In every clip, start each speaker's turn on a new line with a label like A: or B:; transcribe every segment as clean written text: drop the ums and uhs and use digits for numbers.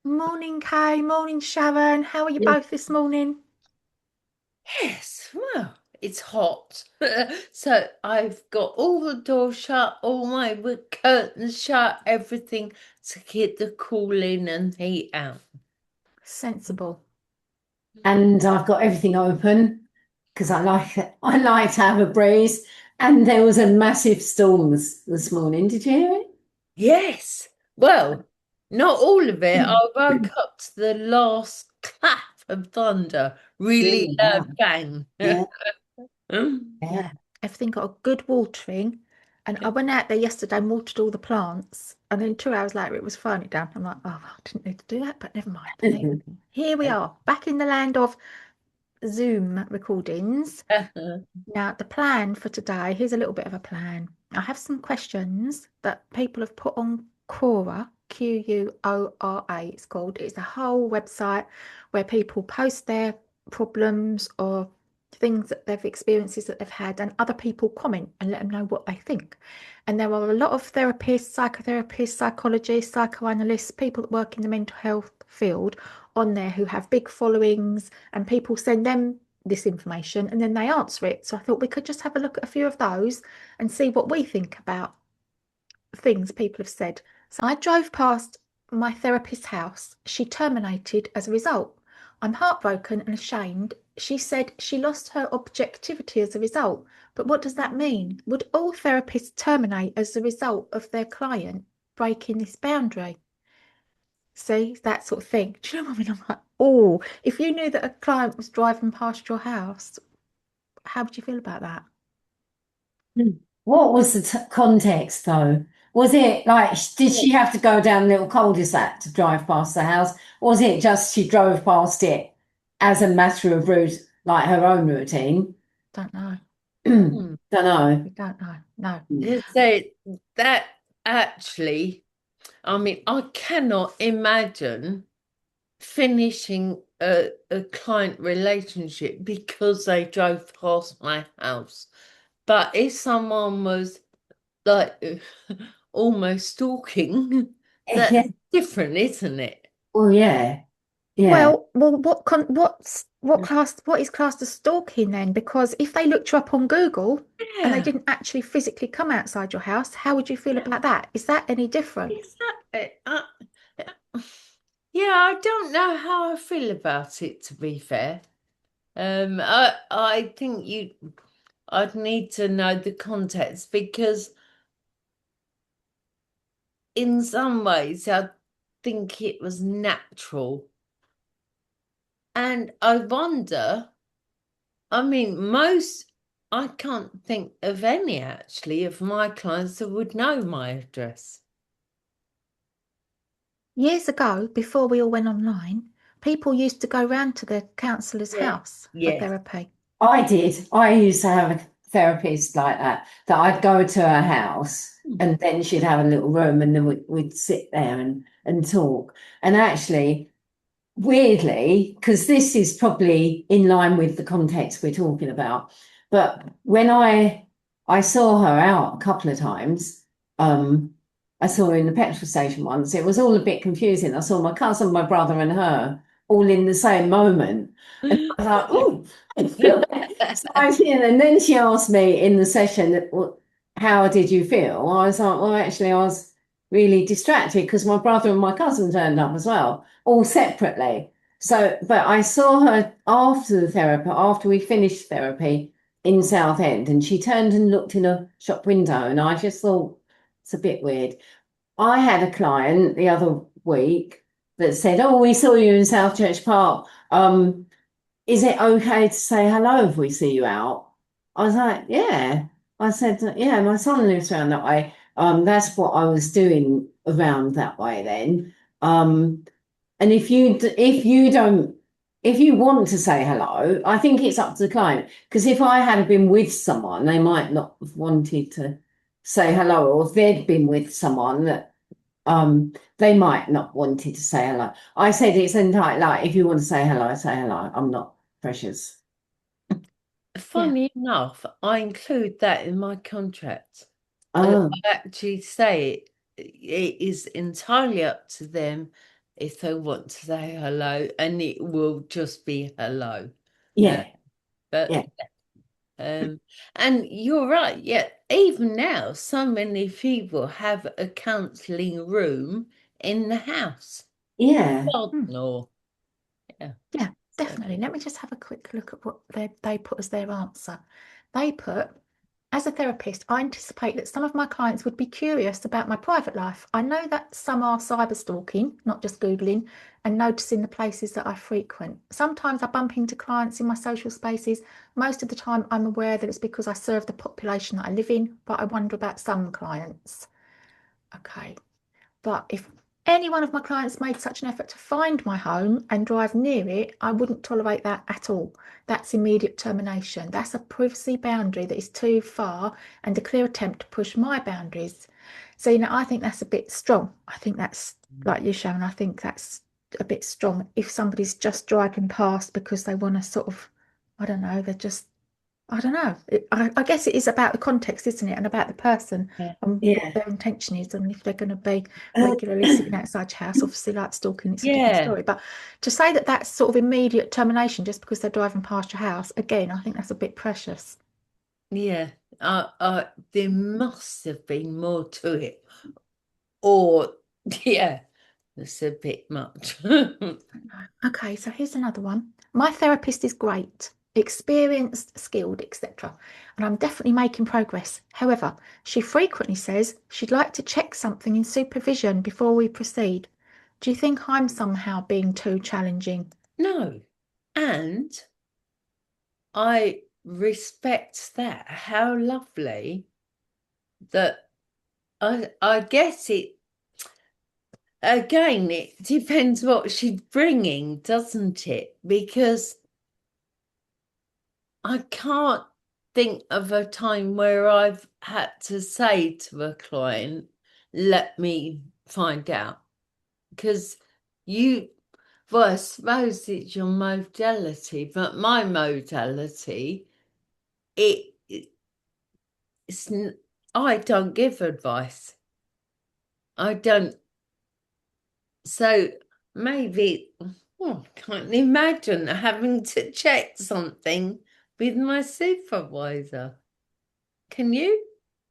A: Morning, Kay. Morning, Sharon. How are you
B: Yeah.
A: both this morning?
B: Yes, well, it's hot. So I've got all the doors shut, all my curtains shut, everything to keep the cooling and heat out.
A: Sensible.
C: And I've got everything open because I like to have a breeze. And there was a massive storm this morning. Did you hear
B: Yes, well, not all of it. I
C: it?
B: woke up to the last clap of thunder, really
C: Really? Wow.
B: bang.
C: Yeah, yeah.
A: Yeah, everything got a good watering. And I went out there yesterday and watered all the plants. And then 2 hours later, it was throwing it down. I'm like, oh, I didn't need to do that, but never mind. Here we are, back in the land of Zoom recordings. Now, the plan for today, here's a little bit of a plan. I have some questions that people have put on Quora, Quora, it's called. It's a whole website where people post their problems or things that they've experiences that they've had, and other people comment and let them know what they think. And there are a lot of therapists, psychotherapists, psychologists, psychoanalysts, people that work in the mental health field on there who have big followings, and people send them this information and then they answer it. So I thought we could just have a look at a few of those and see what we think about things people have said. So I drove past my therapist's house. She terminated as a result. I'm heartbroken and ashamed. She said she lost her objectivity as a result. But what does that mean? Would all therapists terminate as a result of their client breaking this boundary? See, that sort of thing. Do you know what I mean? I'm like, oh, if you knew that a client was driving past your house, how would you feel about that?
C: What was the context though? Was it like, did she have to go down a little cul-de-sac to drive past the house? Or was it just she drove past it as a matter of route, like her own routine?
A: Don't know.
C: Don't know.
A: We don't know. No.
B: So that actually, I mean, I cannot imagine finishing a client relationship because they drove past my house. But if someone was like almost stalking, that's
C: Yeah.
B: different, isn't it?
C: Well, yeah, yeah,
A: Well, what is classed as stalking then? Because if they looked you up on Google and they
B: Yeah,
A: didn't actually physically come outside your house, how would you feel about that? Is that any different?
B: exactly. Yeah, I don't know how I feel about it, to be fair. I think I'd need to know the context because in some ways I think it was natural. And I wonder, I mean, I can't think of any actually of my clients that would know my address.
A: Years ago, before we all went online, people used to go round to the counsellor's
B: Yeah.
A: house for
B: Yes.
A: therapy.
C: I did. I used to have a therapist like that I'd go to her house and then she'd have a little room and then we'd sit there and talk. And actually, weirdly, because this is probably in line with the context we're talking about, but when I saw her out a couple of times, um, I saw her in the petrol station once. It was all a bit confusing. I saw my cousin, my brother, and her all in the same moment. And I was like, oh. So and then she asked me in the session, "Well, how did you feel?" I was like, well, actually, I was really distracted because my brother and my cousin turned up as well, all separately. So, but I saw her after the therapy, after we finished therapy in Southend, and she turned and looked in a shop window, and I just thought it's a bit weird. I had a client the other week that said, "Oh, we saw you in South Church Park. Is it okay to say hello if we see you out?" I was like, yeah. I said, yeah, my son lives around that way. That's what I was doing around that way then. And if you want to say hello, I think it's up to the client. Because if I had been with someone, they might not have wanted to say hello, or if they'd been with someone that they might not wanted to say hello. I said it's entirely like if you want to say hello, say hello. I'm not precious.
A: Yeah.
B: Funny enough, I include that in my contract. I
C: Oh,
B: actually say it is entirely up to them if they want to say hello, and it will just be hello.
C: Yeah,
B: But
C: yeah,
B: and you're right, yeah, even now so many people have a counselling room in the house.
C: yeah.
B: Garden or
A: Yeah,
B: so,
A: definitely. Let me just have a quick look at what they put as their answer. They put, as a therapist, I anticipate that some of my clients would be curious about my private life. I know that some are cyber stalking, not just Googling, and noticing the places that I frequent. Sometimes I bump into clients in my social spaces. Most of the time, I'm aware that it's because I serve the population that I live in, but I wonder about some clients. Okay. But if any one of my clients made such an effort to find my home and drive near it, I wouldn't tolerate that at all. That's immediate termination. That's a privacy boundary that is too far and a clear attempt to push my boundaries. So, I think that's a bit strong. I think that's like you, Sharon, I think that's a bit strong. If somebody's just driving past because they want to sort of, I don't know, they're just I don't know. I guess it is about the context, isn't it? And about the person and what
C: Yeah.
A: their intention is. And if they're going to be regularly sitting outside your house, obviously, like stalking, it's a different
B: yeah,
A: story. But to say that that's sort of immediate termination just because they're driving past your house, again, I think that's a bit precious.
B: yeah. There must have been more to it. Or yeah, it's a bit much.
A: Okay, so here's another one. My therapist is great, experienced, skilled, etc. And I'm definitely making progress. However, she frequently says she'd like to check something in supervision before we proceed. Do you think I'm somehow being too challenging?
B: No. And I respect that. How lovely that I guess it again, it depends what she's bringing, doesn't it? Because I can't think of a time where I've had to say to a client, let me find out. Because well, I suppose it's your modality, but my modality, it's, I don't give advice. I don't. So maybe, I can't imagine having to check something with my supervisor. Can you?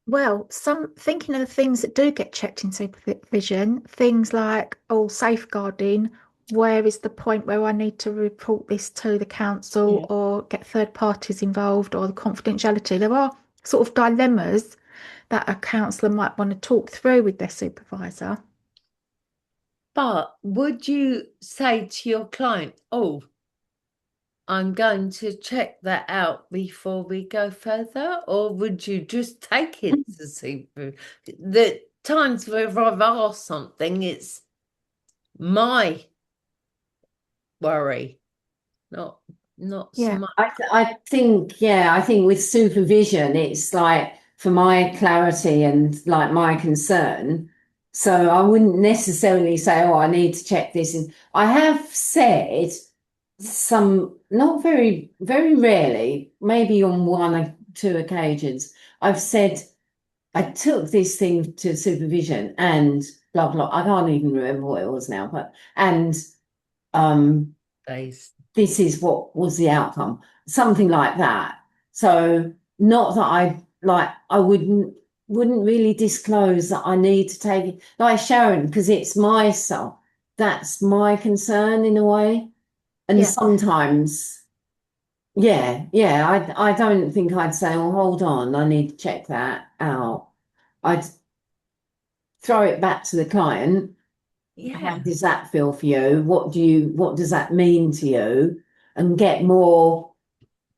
A: Well, some thinking of the things that do get checked in supervision, things like safeguarding, where is the point where I need to report this to the council
B: Yeah.
A: or get third parties involved or the confidentiality. There are sort of dilemmas that a counsellor might want to talk through with their supervisor.
B: But would you say to your client, oh, I'm going to check that out before we go further? Or would you just take it to super? The times where I've asked something, it's my worry, not so
A: Yeah,
B: much.
C: I think, yeah, I think with supervision, it's like for my clarity and like my concern. So I wouldn't necessarily say, oh, I need to check this. And I have said some, not very, very rarely, maybe on one or two occasions, I've said, I took this thing to supervision and blah, blah. I can't even remember what it was now, but, and, um,
B: Days.
C: this is what was the outcome, something like that. So not that I wouldn't really disclose that I need to take it like Sharon, because it's my son. That's my concern in a way. And
A: yeah,
C: sometimes, I don't think I'd say, oh, hold on, I need to check that out. I'd throw it back to the client. How
B: Yeah.
C: does that feel for you? What does that mean to you? And get more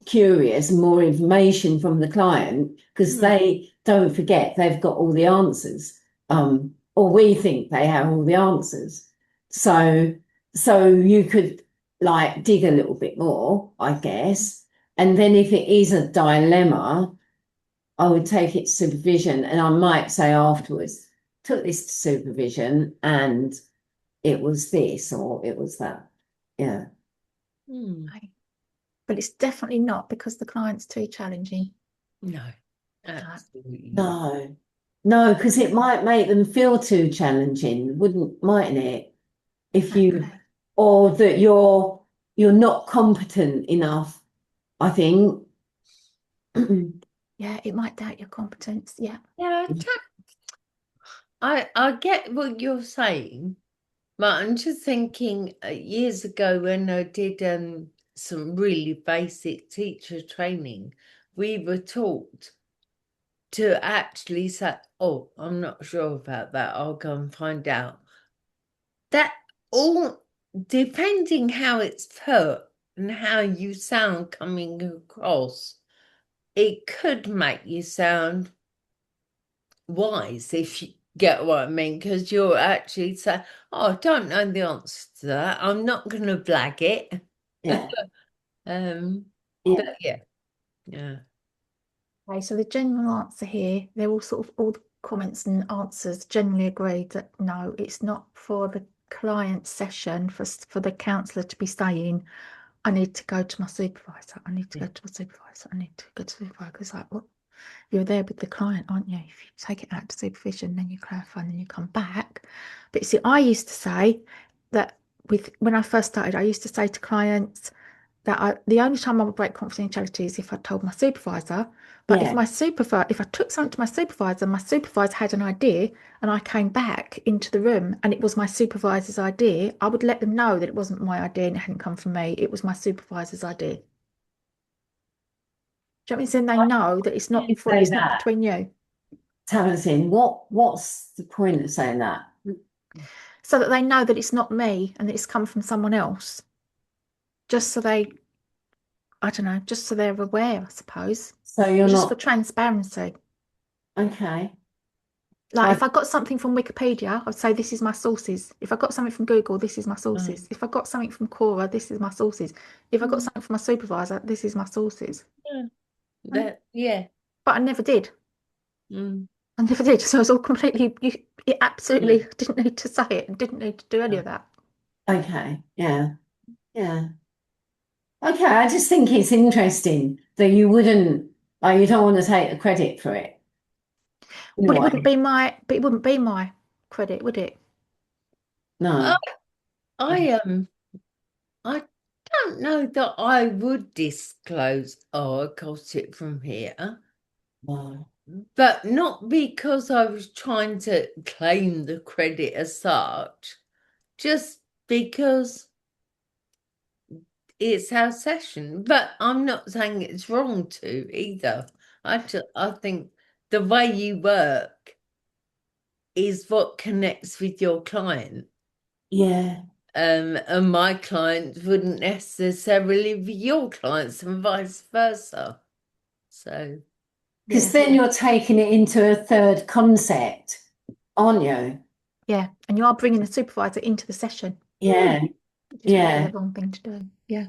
C: curious, more information from the client because
B: Hmm.
C: they don't forget they've got all the answers. Or we think they have all the answers. So you could like dig a little bit more, I guess. And then if it is a dilemma, I would take it to supervision and I might say afterwards, took this to supervision and it was this or it was that. Yeah.
B: Hmm.
A: but it's definitely not because the client's too challenging.
B: No,
A: No.
B: absolutely not.
C: No, because it might make them feel too challenging, mightn't it? if you,
A: Exactly.
C: or that you're not competent enough, I think.
A: Yeah, it might doubt your competence. Yeah.
B: Yeah, I get what you're saying, but I'm just thinking years ago when I did some really basic teacher training, we were taught to actually say, "Oh, I'm not sure about that. I'll go and find out." That all depending how it's put and how you sound coming across, it could make you sound wise, if you get what I mean, because you're actually saying, "Oh, I don't know the answer to that. I'm not going to blag it."
C: Yeah,
B: But
C: yeah,
B: yeah.
A: Okay, so the general answer here, they're all sort of all the comments and answers generally agreed that no, it's not for the client session for the counsellor to be saying, I need to go to my supervisor. I need to go to my supervisor. I need to go to the supervisor. It's like, well, you're there with the client, aren't you? If you take it out to supervision, then you clarify, and then you come back. But you see, I used to say that when I first started, I used to say to clients that the only time I would break confidentiality is if I told my supervisor. But
C: yeah.
A: if I took something to my supervisor had an idea, and I came back into the room and it was my supervisor's idea, I would let them know that it wasn't my idea and it hadn't come from me. It was my supervisor's idea. Do you know what I mean? So they know that
C: You say
A: it's not
C: that,
A: between you.
C: Tamsin, what's the point of saying that?
A: So that they know that it's not me and that it's come from someone else. Just so I don't know, just so they're aware, I suppose.
C: So you're
A: Just for
C: not
A: transparency.
C: okay.
A: Like
C: I
A: if I got something from Wikipedia, I'd say this is my sources. If I got something from Google, this is my sources. If I got something from Quora, this is my sources. If I got something from my supervisor, this is my sources.
B: Yeah.
A: Right?
B: Yeah.
A: But I never did.
B: Mm.
A: I never did. So it was all completely, it
B: Yeah.
A: absolutely didn't need to say it and didn't need to do any of that.
C: okay, yeah, yeah. Okay, I just think it's interesting that you wouldn't, like, you don't want to take the credit for it in a
A: Well,
C: way.
A: it wouldn't be my credit, would it?
B: I,
C: No.
B: I don't know that I would disclose, "Oh, I got it from here,"
C: No.
B: but not because I was trying to claim the credit as such, just because it's our session. But I'm not saying it's wrong to either. I think the way you work is what connects with your client.
C: Yeah.
B: And my clients wouldn't necessarily be your clients and vice versa. So
C: Because
A: Yeah,
C: then you're taking it into a third concept, aren't you?
A: yeah. And you are bringing the supervisor into the session,
C: Yeah,
A: which is probably
C: yeah.
A: the wrong thing to do. Yeah.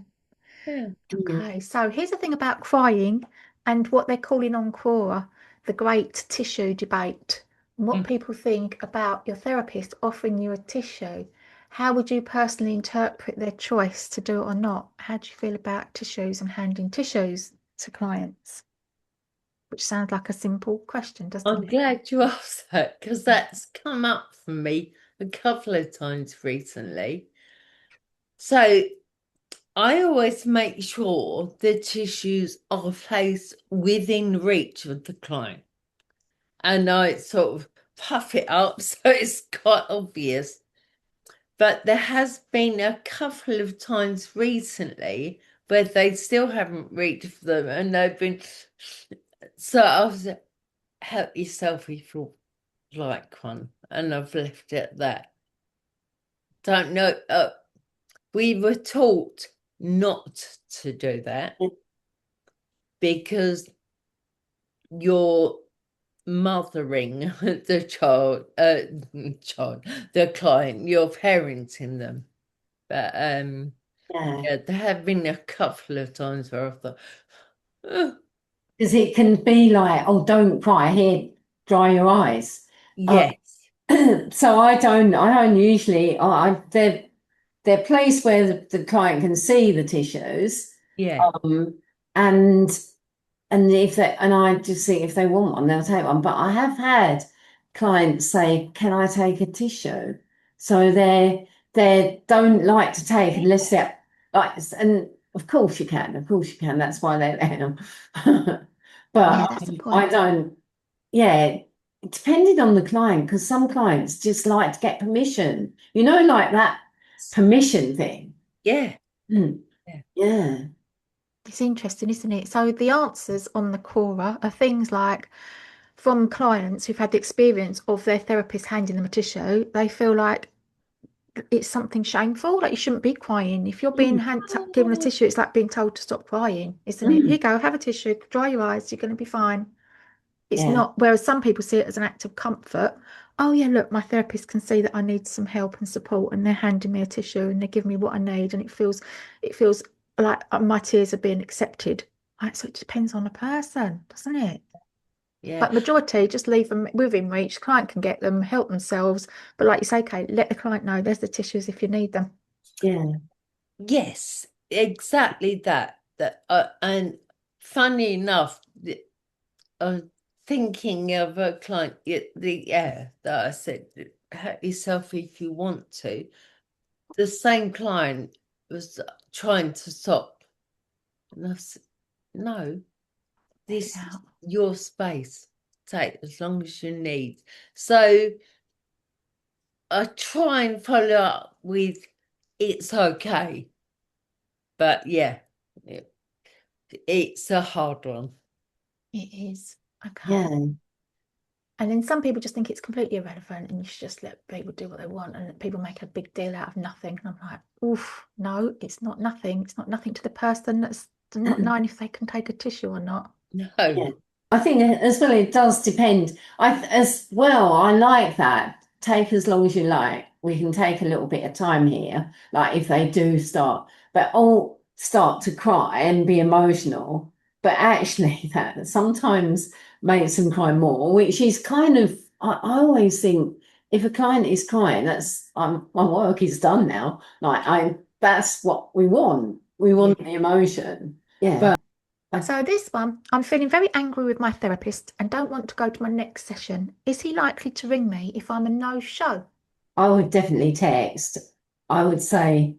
B: yeah.
C: Mm.
A: Okay, so here's the thing about crying and what they're calling on Quora the great tissue debate. And what
B: Mm.
A: people think about your therapist offering you a tissue. How would you personally interpret their choice to do it or not? How do you feel about tissues and handing tissues to clients? Which sounds like a simple question, doesn't
B: I'm
A: it?
B: glad you asked that because that's come up for me a couple of times recently. So I always make sure the tissues are placed within reach of the client. And I sort of puff it up so it's quite obvious. But there has been a couple of times recently where they still haven't reached for them and they've been. So I was help yourself if you like one, and I've left it at that. Don't know. We were taught not to do that because you're mothering the the client, you're parenting them. But
C: Yeah.
B: yeah, there have been a couple of times where I thought, "Oh,
C: Because it can be like, oh, don't cry, here, dry your eyes.
B: yes,
C: So I don't usually, they're placed where the client can see the tissues.
B: yeah,
C: Um, and and I just think if they want one, they'll take one. But I have had clients say, "Can I take a tissue?" So they don't like to take unless they're like, and of course you can, that's why they're there. But
A: that's the
C: I
A: point.
C: don't, yeah, depending on the client, because some clients just like to get permission, like that permission thing.
B: Yeah.
C: Mm.
B: Yeah.
C: Yeah.
A: It's interesting, isn't it? So the answers on the Quora are things like from clients who've had the experience of their therapist handing them a tissue, they feel like it's something shameful, like you shouldn't be crying. If you're being given a tissue, it's like being told to stop crying, isn't it? Here you go, have a tissue, dry your eyes, you're going to be fine. It's
C: Yeah.
A: not, whereas some people see it as an act of comfort. Oh yeah, look, my therapist can see that I need some help and support, and they're handing me a tissue and they're giving me what I need, and it feels like my tears are being accepted. Like, so it depends on the person, doesn't it?
B: Yeah.
A: But majority just leave them within reach. Client can get them, help themselves. But like you say, Kate, let the client know there's the tissues if you need them.
C: Yeah.
B: Yes, exactly that. And funny enough, thinking of a client, that I said, hurt yourself if you want to. The same client was trying to stop, and I said, no, this is your space. Take as long as you need. So I try and follow up with it's okay. But yeah, it's a hard one.
A: It is. Okay.
C: Yeah.
A: And then some people just think it's completely irrelevant and you should just let people do what they want, and people make a big deal out of nothing. And I'm like, oof, no, it's not nothing. It's not nothing to the person that's not knowing if they can take a tissue or not.
B: No.
C: Yeah. I think as well, it does depend. As well, I like that. Take as long as you like. We can take a little bit of time here. Like if they do start, but all start to cry and be emotional, but actually that sometimes makes them cry more, which is kind of, I always think if a client is crying, that's my work is done now. That's what we want. We want the emotion. Yeah.
A: So this one, I'm feeling very angry with my therapist and don't want to go to my next session. Is he likely to ring me if I'm a no-show?
C: I would definitely text. I would say,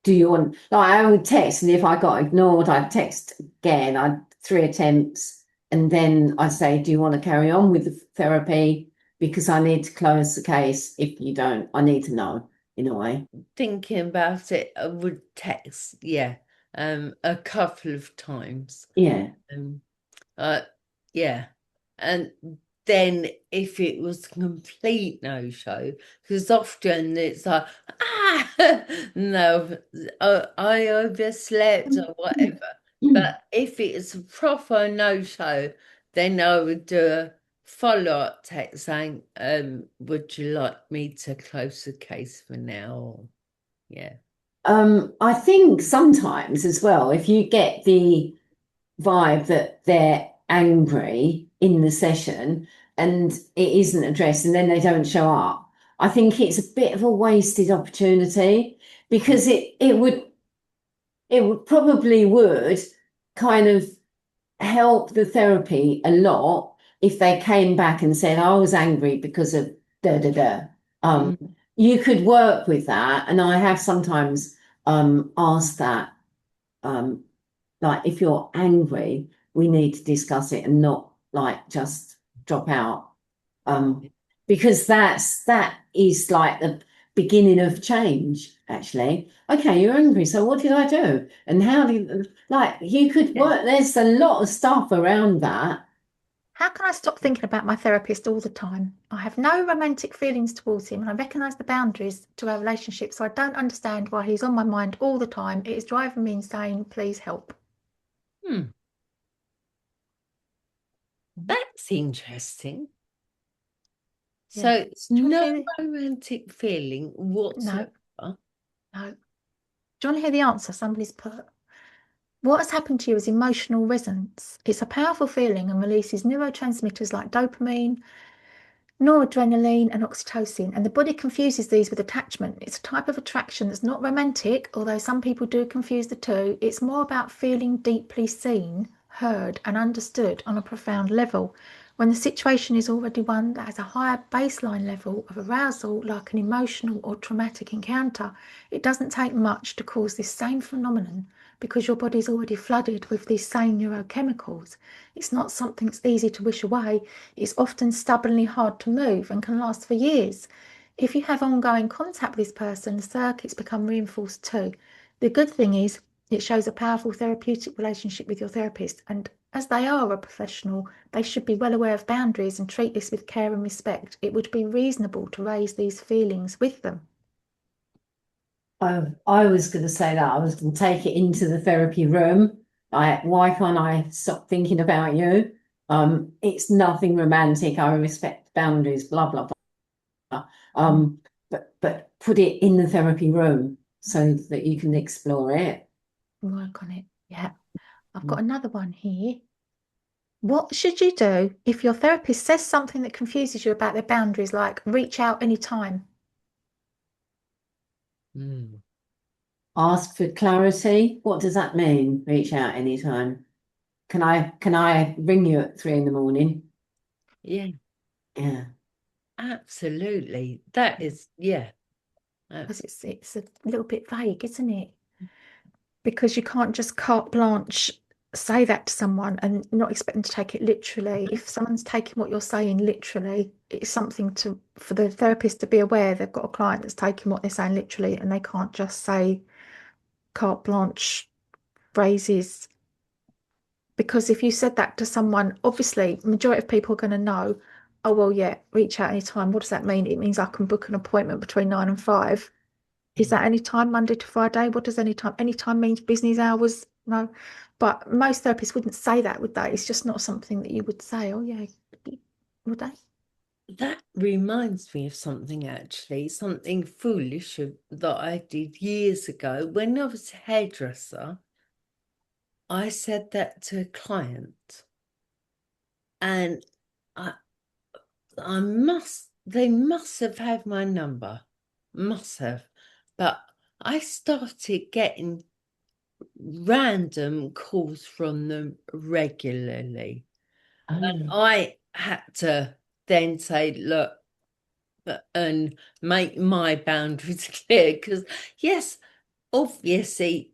C: do you want, like, I would text, and if I got ignored, I'd text again. I'd 3 attempts, and then I say, do you want to carry on with the therapy? Because I need to close the case. If you don't, I need to know in a way.
B: Thinking about it, I would text, a couple of times.
C: Yeah.
B: Yeah. And then if it was a complete no-show, because often it's like, no, I overslept or whatever. But if it's a proper no-show, then I would do a follow-up text saying, would you like me to close the case for now? Yeah.
C: I think sometimes as well, if you get the vibe that they're angry in the session and it isn't addressed and then they don't show up, I think it's a bit of a wasted opportunity, because it would probably would kind of help the therapy a lot if they came back and said, I was angry because of da da da. You could work with that, and I have sometimes asked that, like, if you're angry, we need to discuss it and not like just drop out. Because that is like the beginning of change, actually. Okay, you're angry, so what did I do? And how do you, like, you could work, there's a lot of stuff around that.
A: How can I stop thinking about my therapist all the time? I have no romantic feelings towards him and I recognise the boundaries to our relationship, so I don't understand why he's on my mind all the time. It is driving me insane. Please help.
B: That's interesting.
A: Yeah.
B: So it's
A: Do you
B: no
A: want to hear
B: romantic feeling whatsoever.
A: No. Do you want to hear the answer? Somebody's put, what has happened to you is emotional resonance. It's a powerful feeling and releases neurotransmitters like dopamine, noradrenaline, and oxytocin, and the body confuses these with attachment. It's a type of attraction that's not romantic, although some people do confuse the two. It's more about feeling deeply seen, heard, and understood on a profound level. When the situation is already one that has a higher baseline level of arousal, like an emotional or traumatic encounter, it doesn't take much to cause this same phenomenon because your body's already flooded with these same neurochemicals. It's not something that's easy to wish away. It's often stubbornly hard to move and can last for years. If you have ongoing contact with this person, the circuits become reinforced too. The good thing is it shows a powerful therapeutic relationship with your therapist, and as they are a professional, they should be well aware of boundaries and treat this with care and respect. It would be reasonable to raise these feelings with them.
C: I was going to say that I was going to take it into the therapy room. Why can't I stop thinking about you? It's nothing romantic. I respect boundaries, blah, blah, blah. But put it in the therapy room so that you can explore it.
A: Work on it. Yeah. I've got another one here. What should you do if your therapist says something that confuses you about their boundaries, like reach out anytime?
C: Ask for clarity. What does that mean? Reach out anytime. Can I ring you at 3 a.m?
B: Yeah,
C: Yeah.
B: absolutely. That is, yeah.
A: Because it's a little bit vague, isn't it? Because you can't just carte blanche say that to someone and not expect them to take it literally. If someone's taking what you're saying literally, it's something for the therapist to be aware they've got a client that's taking what they're saying literally, and they can't just say carte blanche phrases. Because if you said that to someone, obviously, majority of people are going to know, oh, well, yeah, reach out anytime. What does that mean? It means I can book an appointment between 9 and 5. Is that any time, Monday to Friday? What does any time? Any time means business hours? No. But most therapists wouldn't say that, would they? It's just not something that you would say, oh, yeah, would they?
B: That reminds me of something, actually, something foolish that I did years ago. When I was a hairdresser, I said that to a client, and they must have had my number, must have, but I started getting random calls from them regularly. And I had to then say, look, and make my boundaries clear, because yes, obviously,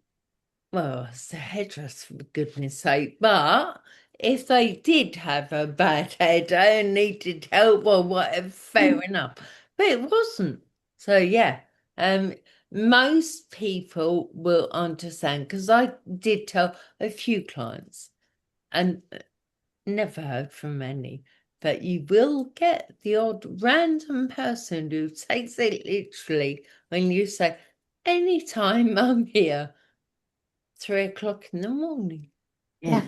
B: well, it's a hairdresser, for goodness sake, but if they did have a bad hair day and needed help or whatever, fair enough. But it wasn't. So yeah, most people will understand, because I did tell a few clients and never heard from any. But you will get the odd random person who takes it literally when you say, anytime I'm here, 3 o'clock in the morning.
A: Yeah.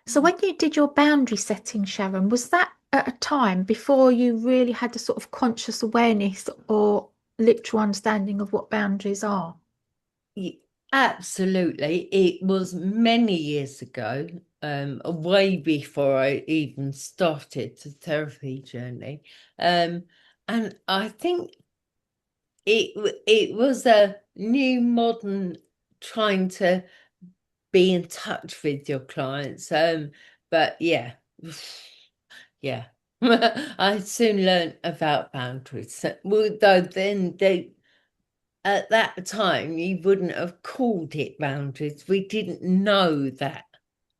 A: So when you did your boundary setting, Sharon, was that at a time before you really had the sort of conscious awareness or literal understanding of what boundaries are?
B: Absolutely. It was many years ago, way before I even started the therapy journey. And I think it was a new modern trying to be in touch with your clients. But yeah, yeah. I soon learned about boundaries. Though then at that time you wouldn't have called it boundaries. We didn't know that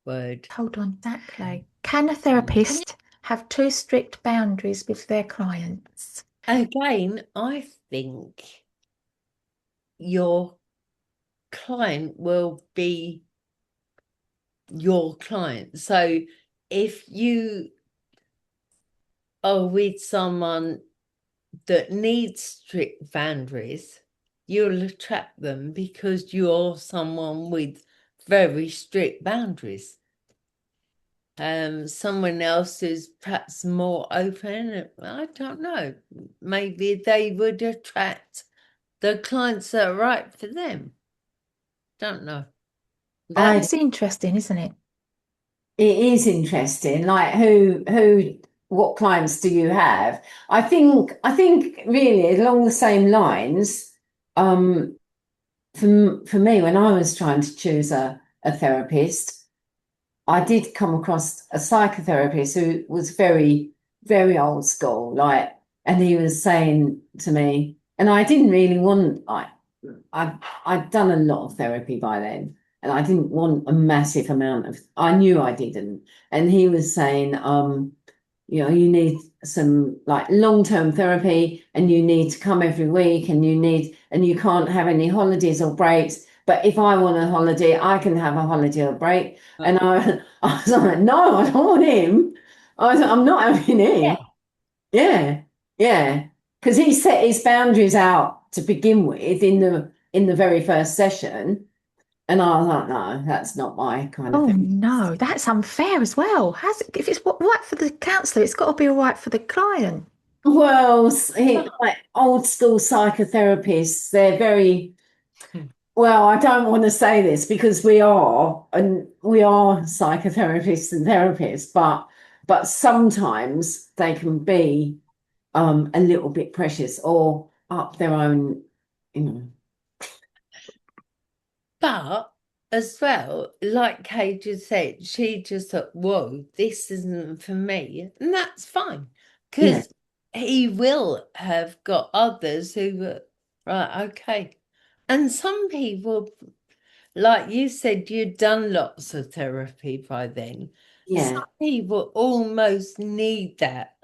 B: word.
A: Hold on, exactly. Can a therapist have too strict boundaries with their clients?
B: Again, I think your client will be your client. So if you are with someone that needs strict boundaries, you'll attract them because you're someone with very strict boundaries. Someone else is perhaps more open, I don't know, maybe they would attract the clients that are right for them. Don't know.
A: It's interesting, isn't it?
C: It is interesting. Like what clients do you have? I think really along the same lines, for me, when I was trying to choose a therapist, I did come across a psychotherapist who was very, very old school, like, and he was saying to me, and I didn't really want, like, I'd done a lot of therapy by then, and I didn't want a massive amount of, I knew I didn't. And he was saying, you need some like long-term therapy, and you need to come every week, and you can't have any holidays or breaks. But if I want a holiday, I can have a holiday or break. And I was like, no, I don't want him. I'm not having him. Yeah, yeah. Because he set his boundaries out to begin with in the very first session. And I was like, no, that's not my kind of
A: Oh
C: thing.
A: no, that's unfair as well. If it's right for the counsellor, it's got to be all right for the client.
C: Well, like old school psychotherapists, they're very, well, I don't want to say this because we are psychotherapists and therapists, but sometimes they can be a little bit precious or up their own, you know.
B: But as well, like Kay just said, she just thought, whoa, this isn't for me. And that's fine.
C: Yeah.
B: Because he will have got others who were, right, okay. And some people, like you said, you'd done lots of therapy by then.
C: Yeah.
B: Some people almost need that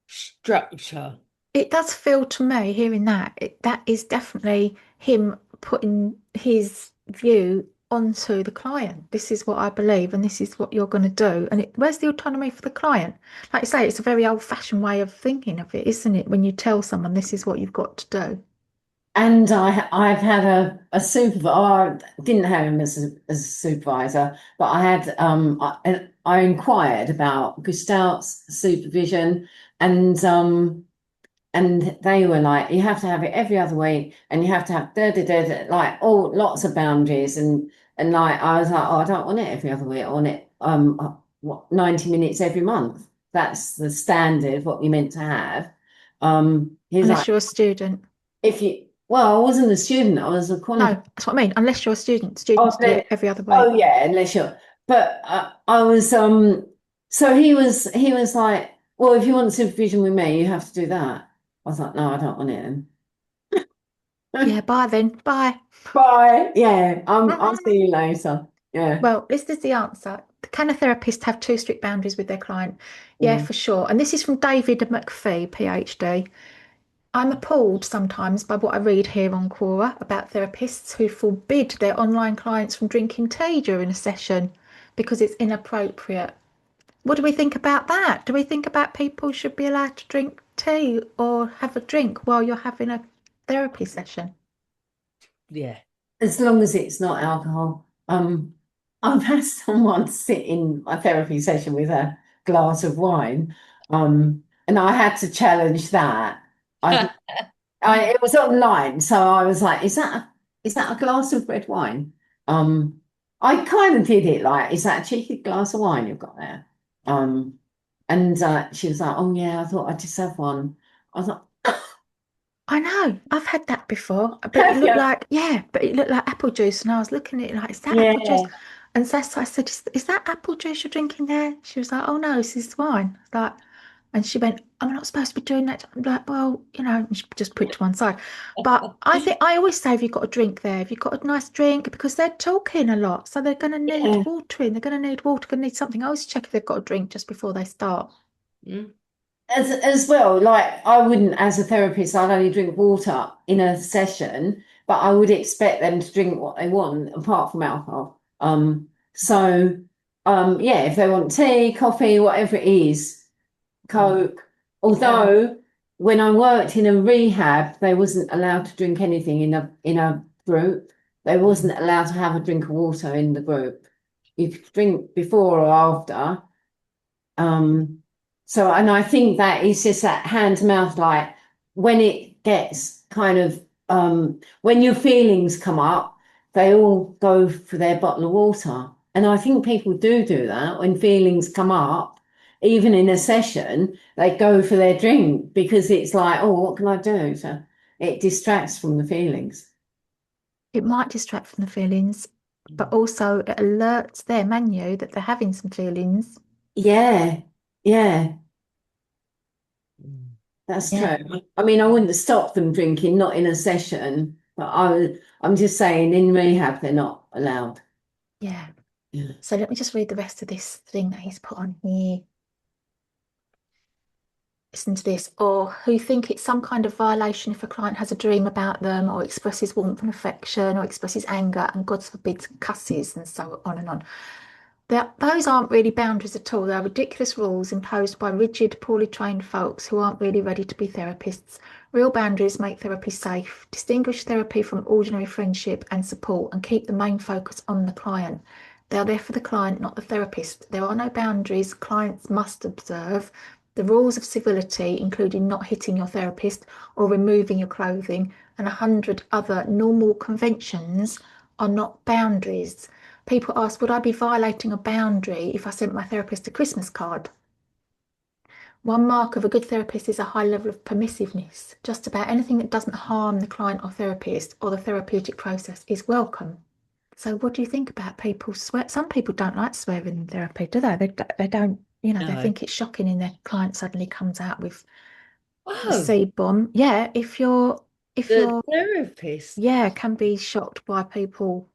B: structure.
A: It does feel to me, hearing that, that is definitely him putting his view onto the client. This is what I believe, and this is what you're going to do. And where's the autonomy for the client? Like you say, it's a very old-fashioned way of thinking of it, isn't it? When you tell someone this is what you've got to do.
C: And I've had a supervisor. I didn't have him as a supervisor, but I had I inquired about Gestalt's supervision, and and they were like, you have to have it every other week, and you have to have like all lots of boundaries, and like I was like, oh, I don't want it every other week. I want it 90 minutes every month. That's the standard what you're meant to have. He's
A: Unless
C: like,
A: you're a student.
C: if you, well, I wasn't a student, I was a
A: No,
C: qualified.
A: that's what I mean. Unless you're a student,
C: Oh,
A: students do it every other week.
C: oh yeah, unless you're, but I was so he was like, well, if you want supervision with me, you have to do that. I was like, no, I don't want it then.
A: Yeah, bye then. Bye.
C: Bye. Yeah, I'll see you later. Yeah.
A: Well, this is the answer. Can a therapist have too strict boundaries with their client? Yeah,
C: Mm.
A: for sure. And this is from David McPhee, PhD. I'm appalled sometimes by what I read here on Quora about therapists who forbid their online clients from drinking tea during a session because it's inappropriate. What do we think about that? Do we think about people should be allowed to drink tea or have a drink while you're having a therapy session?
B: Yeah.
C: As long as it's not alcohol. I've had someone sit in a therapy session with a glass of wine, and I had to challenge that. I it was online, so I was like, is that a glass of red wine? I kind of did it like, is that a cheeky glass of wine you've got there? And she was like, oh yeah, I thought I'd just have one. I was like,
A: I know, I've had that before, but it
C: have
A: looked
C: you?
A: like, yeah, but it looked like apple juice. And I was looking at it like, is that apple juice?
C: Yeah,
A: And so I said, is that apple juice you're drinking there? She was like, oh no, this is wine. I was like, and she went, I'm not supposed to be doing that. I'm like, well, and she just put it to one side. But I think I always say, if you've got a drink there, if you've got a nice drink, because they're talking a lot, so they're going to need
C: yeah.
A: watering, they're going to need water, going to need something. I always check if they've got a drink just before they start.
B: Mm.
C: As well, like I wouldn't, as a therapist, I'd only drink water in a session, but I would expect them to drink what they want apart from alcohol. So yeah, if they want tea, coffee, whatever it is, Coke. Although when I worked in a rehab, they wasn't allowed to drink anything in a group. They wasn't allowed to have a drink of water in the group. You could drink before or after. So, and I think that is just that hand to mouth, like when it gets kind of, when your feelings come up, they all go for their bottle of water. And I think people do that when feelings come up, even in a session, they go for their drink because it's like, oh, what can I do? So it distracts from the feelings.
A: It might distract from the feelings. but also it alerts them and you that they're having some feelings.
C: Yeah, yeah, that's
A: Yeah.
C: true. I mean, I wouldn't stop them drinking, not in a session, but I'm just saying in rehab they're not allowed.
A: Yeah.
C: Yeah.
A: So let me just read the rest of this thing that he's put on here. Listen to this, or who think it's some kind of violation if a client has a dream about them, or expresses warmth and affection, or expresses anger, and God forbid cusses, and so on and on. Those aren't really boundaries at all. They're ridiculous rules imposed by rigid, poorly trained folks who aren't really ready to be therapists. Real boundaries make therapy safe, distinguish therapy from ordinary friendship and support, and keep the main focus on the client. They are there for the client, not the therapist. There are no boundaries clients must observe. The rules of civility, including not hitting your therapist or removing your clothing, and 100 other normal conventions, are not boundaries. People ask, would I be violating a boundary if I sent my therapist a Christmas card? One mark of a good therapist is a high level of permissiveness. Just about anything that doesn't harm the client or therapist or the therapeutic process is welcome. So, what do you think about people swear? Some people don't like swearing in therapy, do they? They don't, they
B: No.
A: think it's shocking and their client suddenly comes out with the
B: Oh,
A: C bomb. Yeah, if
B: the
A: you're,
B: therapist.
A: yeah, can be shocked by people.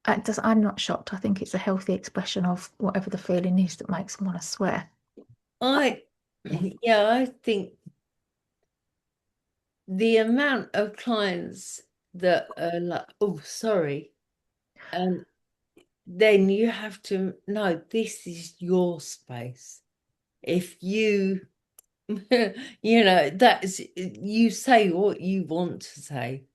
A: I'm not shocked. I think it's a healthy expression of whatever the feeling is that makes them want to swear.
B: Yeah, I think the amount of clients that are like, oh, sorry. And then you have to know this is your space. If you, that's, you say what you want to say.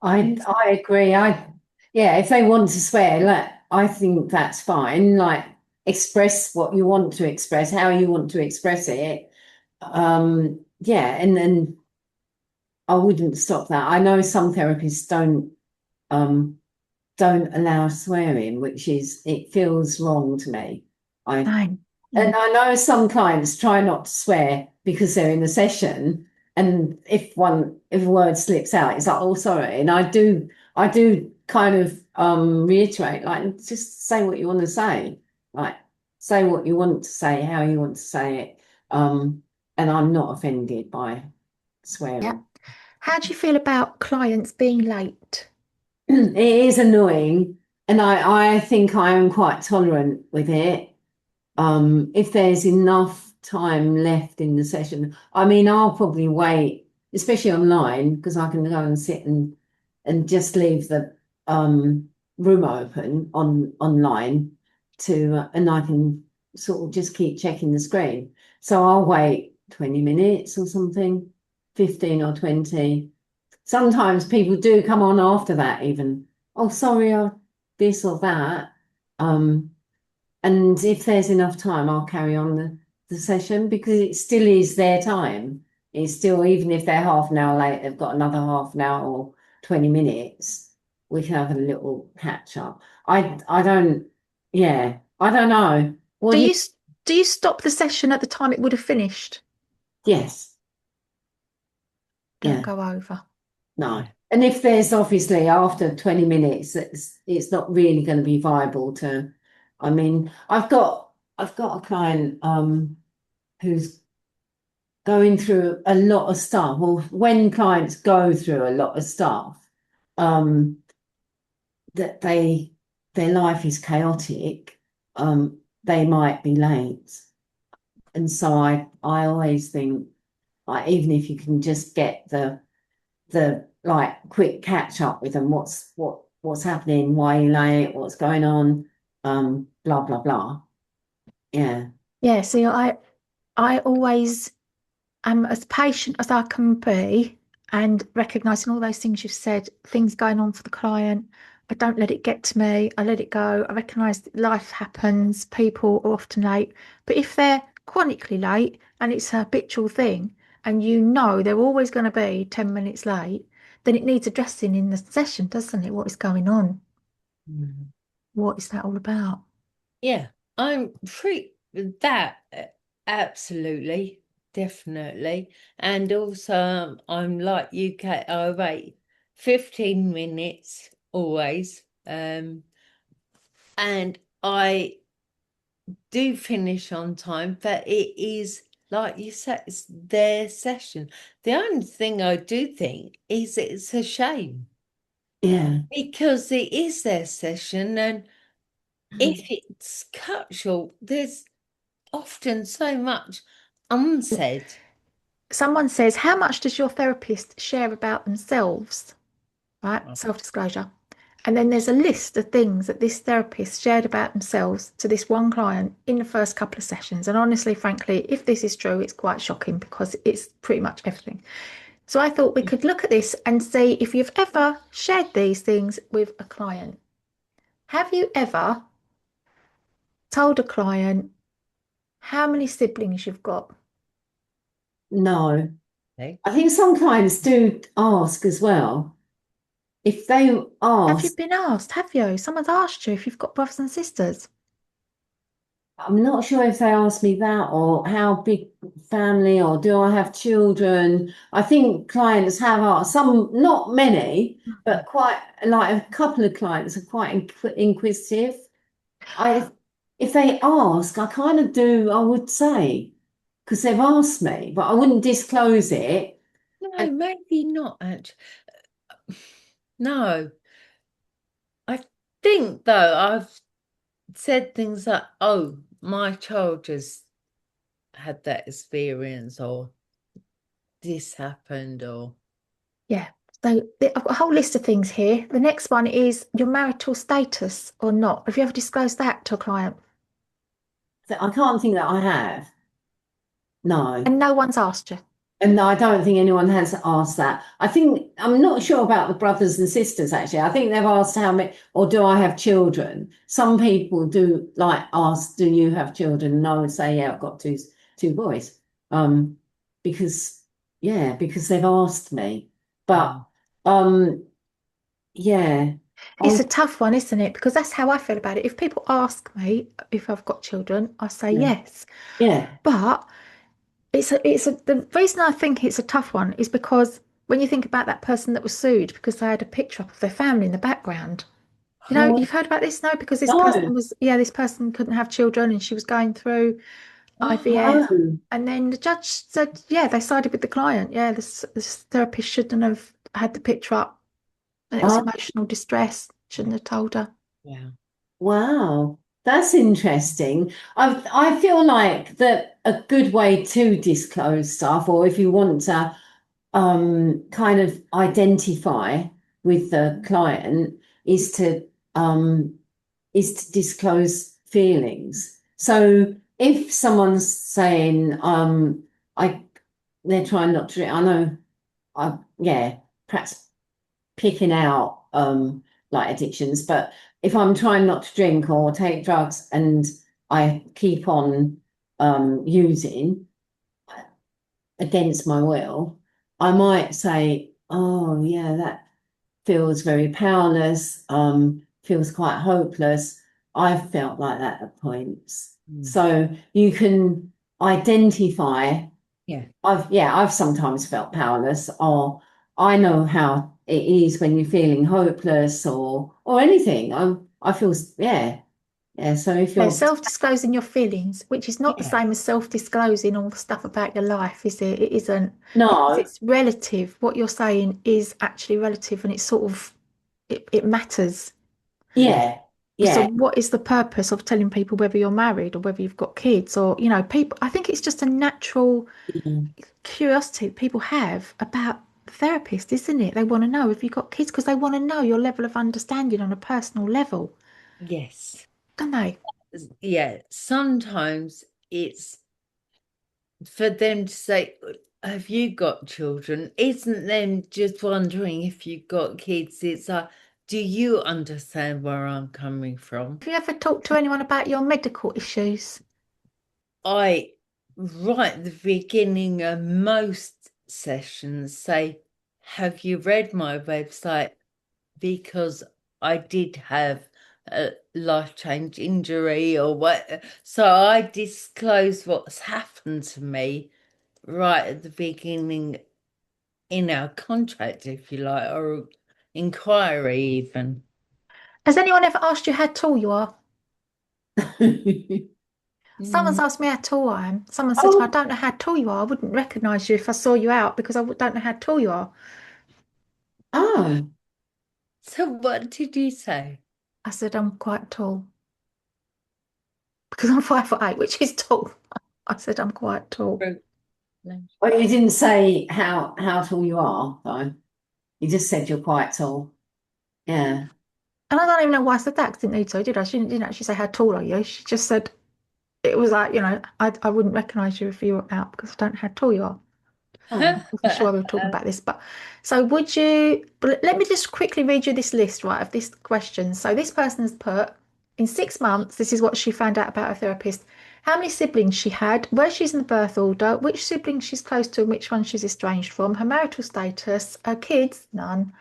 C: I agree. Yeah, if they want to swear, like I think that's fine. Like express what you want to express, how you want to express it. Yeah, and then I wouldn't stop that. I know some therapists um don't allow swearing, which is it feels wrong to me. I
A: Fine.
C: And I know some clients try not to swear because they're in a session, and if a word slips out, it's like, oh, sorry. And I do kind of reiterate, like, just say what you want to say, like, say what you want to say, how you want to say it. And I'm not offended by
A: Yeah.
C: swearing.
A: How do you feel about clients being late?
C: It is annoying, and I think I am quite tolerant with it. If there's enough time left in the session, I mean, I'll probably wait, especially online, because I can go and sit and just leave the room open online and I can sort of just keep checking the screen. So I'll wait 20 minutes or something, 15 or 20. Sometimes people do come on after that, even, oh, sorry, this or that. Um, and if there's enough time, I'll carry on the session because it still is their time. It's still, even if they're half an hour late, they've got another half an hour or 20 minutes. We can have a little catch up. I don't, yeah, I don't know. What
A: Do
C: do you,
A: you do you stop the session at the time it would have finished?
C: yes,
A: Don't
C: yeah,
A: go over.
C: no. And if there's obviously after 20 minutes, it's not really going to be viable to, I mean, I've got a client who's going through a lot of stuff. Well, when clients go through a lot of stuff, um, that their life is chaotic, they might be late. And so I always think, like, even if you can just get the like quick catch up with them, what's happening, why are you late, what's going on, blah blah blah. Yeah.
A: Yeah, see, I always am as patient as I can be and recognizing all those things you've said, things going on for the client. I don't let it get to me. I let it go. I recognize that life happens. People are often late. But if they're chronically late and it's a habitual thing, and you know they're always going to be 10 minutes late, then it needs addressing in the session, doesn't it? What is going on?
B: Mm.
A: What is that all about?
B: Yeah, I'm free with that. Absolutely, definitely. And also, I'm like UK. I wait 15 minutes always. and I do finish on time, but it is like you said, it's their session. The only thing I do think is it's a shame
C: Yeah.
B: because it is their session, and if it's cut short, there's often so much unsaid.
A: Someone says, how much does your therapist share about themselves? Right?
B: Oh.
A: Self-disclosure. And then there's a list of things that this therapist shared about themselves to this one client in the first couple of sessions. And honestly, frankly, if this is true, it's quite shocking because it's pretty much everything. So I thought we could look at this and see if you've ever shared these things with a client. Have you ever told a client how many siblings you've got?
C: No.
B: Okay.
C: I think some clients do ask as well. If they
A: Have you
C: ask,
A: been asked? Have you? Someone's asked you if you've got brothers and sisters.
C: I'm not sure if they ask me that or how big family or do I have children. I think clients have asked, some, not many, but quite like a couple of clients are quite inquisitive. I, if they ask, I kind of do, I would say, because they've asked me, but I wouldn't disclose it.
B: No,
C: And
B: maybe not actually. No, I think though I've said things like, "Oh, my child just had that experience," or "This happened," or
A: Yeah. So I've got a whole list of things here. The next one is your marital status or not. Have you ever disclosed that to a client?
C: I can't think that I have. No.
A: And no one's asked you.
C: And I don't think anyone has asked that. I think I'm not sure about the brothers and sisters actually. I think they've asked how many or do I have children? Some people do like ask, do you have children? And I would say, yeah, I've got two boys. Um, because because they've asked me. But
B: mm,
C: um yeah.
A: It's a
C: Oh
A: tough one, isn't it? Because that's how I feel about it. If people ask me if I've got children, I say
C: yeah.
A: yes.
C: Yeah.
A: But the reason I think it's a tough one is because when you think about that person that was sued because they had a picture up of their family in the background. You know,
C: Oh
A: you've heard about this now because this
C: no.
A: person was, yeah, this person couldn't have children and she was going through IVF.
C: No.
A: And then the judge said, yeah, they sided with the client. Yeah, this therapist shouldn't have had the picture up. And it was
C: Oh,
A: emotional distress. Shouldn't have told her.
B: yeah,
C: wow, that's interesting. I feel like that a good way to disclose stuff, or if you want to kind of identify with the client, is to um disclose feelings. So if someone's saying I they're trying not to, I know yeah, perhaps picking out like addictions, but if I'm trying not to drink or take drugs and I keep on using against my will, I might say, oh yeah, that feels very powerless, feels quite hopeless. I've felt like that at points.
B: mm,
C: So you can identify
B: yeah,
C: I've sometimes felt powerless, or I know how it is when you're feeling hopeless or anything. I feel yeah. So if
A: Yeah,
C: you're
A: self-disclosing your feelings, which is not the
B: yeah,
A: same as self-disclosing all the stuff about your life, is it? It isn't because
C: no,
A: it's relative. What you're saying is actually relative and it's sort of it matters.
B: mm,
C: yeah,
A: So
C: yeah,
A: what is the purpose of telling people whether you're married or whether you've got kids or, you know, people, I think it's just a natural curiosity that people have about therapists, isn't it? They want to know if you've got kids because they want to know your level of understanding on a personal level,
B: yes,
A: don't they?
B: yeah. Sometimes it's for them to say, "Have you got children?" Isn't them just wondering if you've got kids? It's like, do you understand where I'm coming from?
A: Have you ever talked to anyone about your medical issues?
B: I, right at the beginning of most sessions, say, "Have you read my website?" Because I did have a life change injury or what. So I disclose what's happened to me right at the beginning in our contract, if you like, or inquiry even.
A: Has anyone ever asked you how tall you are? Someone's asked me how tall I am. Someone said to me, I
C: Oh,
A: don't know how tall you are. I wouldn't recognise you if I saw you out because I don't know how tall you are.
C: oh,
B: So what did you say?
A: I said, I'm quite tall because I'm 5'8", which is tall. I said, I'm quite tall.
C: well, you didn't say how tall you are, though. You just said you're quite tall. Yeah.
A: And I don't even know why I said that 'cause I didn't need to, did I? She didn't actually say, how tall are you? She just said, it was like, I wouldn't recognise you if you were out because I don't know how tall you are.
C: Oh,
A: I wasn't sure we were talking about this, but so would you, let me just quickly read you this list, right, of these questions. So this person has put, in 6 months, this is what she found out about her therapist, how many siblings she had, where she's in the birth order, which siblings she's close to and which one she's estranged from, her marital status, her kids, none,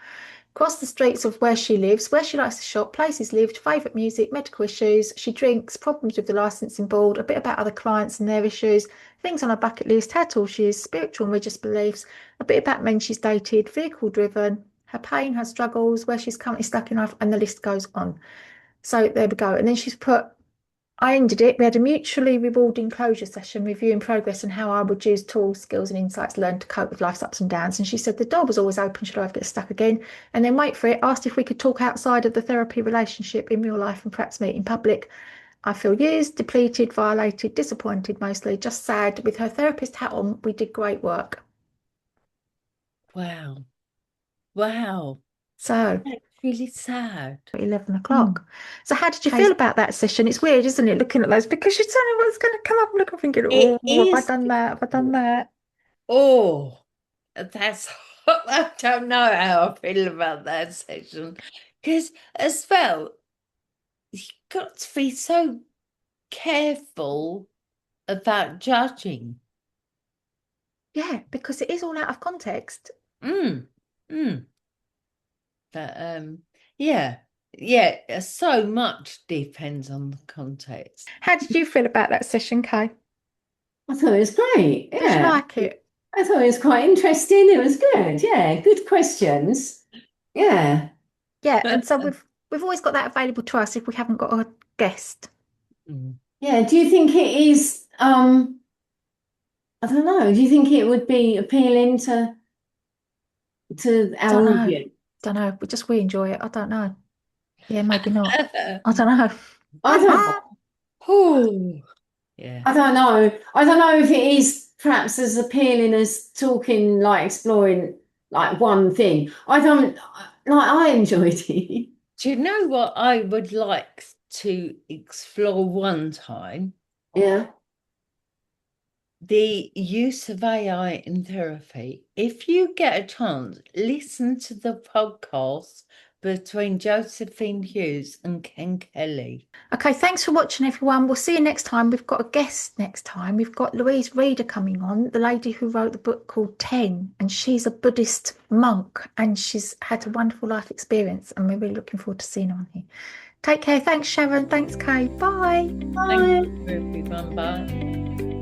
A: across the streets of where she lives, where she likes to shop, places lived, favourite music, medical issues, she drinks, problems with the licensing board, a bit about other clients and their issues, things on her bucket list, how tall she is, spiritual and religious beliefs, a bit about men she's dated, vehicle driven, her pain, her struggles, where she's currently stuck in life, and the list goes on. So there we go. And then she's put, I ended it. We had a mutually rewarding closure session, reviewing progress and how I would use tools, skills, and insights learned to cope with life's ups and downs. And she said the door was always open should I ever get stuck again. And then wait for it, asked if we could talk outside of the therapy relationship in real life and perhaps meet in public. I feel used, depleted, violated, disappointed mostly, just sad. With her therapist hat on, we did great work.
B: Wow. Wow.
A: So
B: That's really sad.
A: 11 o'clock. So how did you feel about that session? It's weird, isn't it, looking at those because you don't know what's going to come up. And look, I'm thinking,
B: It
A: oh, have I
B: is.
A: done that? Have I done that?
B: Oh, that's I don't know how I feel about that session. Because as well, you've got to be so careful about judging.
A: Yeah, because it is all out of context.
B: Mm. Mm. But yeah. Yeah, so much depends on the context.
A: How did you feel about that session, Kay?
C: I thought it was great.
A: Did you
C: Yeah.
A: like it?
C: I thought it was quite interesting. It was good. Yeah. Good questions. Yeah.
A: Yeah, and so we've always got that available to us if we haven't got a guest.
B: Mm.
C: Yeah. Do you think it is, I don't know, do you think it would be appealing to
A: Don't
C: our
A: know.
C: audience?
A: Don't know. We enjoy it. I don't know. Yeah, maybe not. I don't know.
C: I don't
B: Oh, yeah.
C: I don't know. I don't know if it is perhaps as appealing as talking, like exploring like one thing. I don't like I enjoyed it.
B: Do you know what I would like to explore one time?
C: Yeah.
B: The use of AI in therapy. If you get a chance, listen to the podcast between Josephine Hughes and Ken Kelly.
A: Okay, thanks for watching, everyone. We'll see you next time. We've got a guest next time. We've got Louise Reader coming on, the lady who wrote the book called 10, and she's a Buddhist monk and she's had a wonderful life experience, and we're really looking forward to seeing her on here. Take care. Thanks, Sharon. Thanks, Kay. Bye.
C: Bye.
B: Thank you, everyone. Bye.